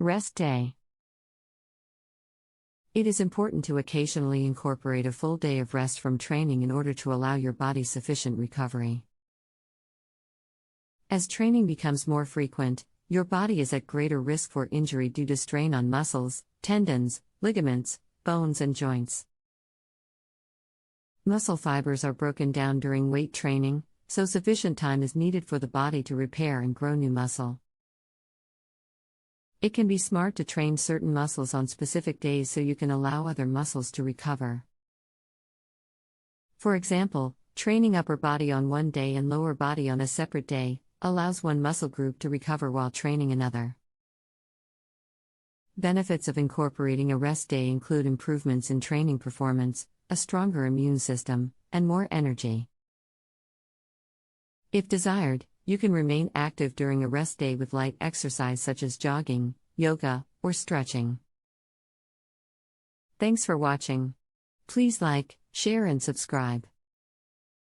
Rest day. It is important to occasionally incorporate a full day of rest from training in order to allow your body sufficient recovery. As training becomes more frequent, your body is at greater risk for injury due to strain on muscles, tendons, ligaments, bones, and joints. Muscle fibers are broken down during weight training, so sufficient time is needed for the body to repair and grow new muscle. It can be smart to train certain muscles on specific days so you can allow other muscles to recover. For example, training upper body on one day and lower body on a separate day allows one muscle group to recover while training another. Benefits of incorporating a rest day include improvements in training performance, a stronger immune system, and more energy. If desired, you can remain active during a rest day with light exercise such as jogging, yoga, or stretching. Thanks for watching. Please like, share, and subscribe.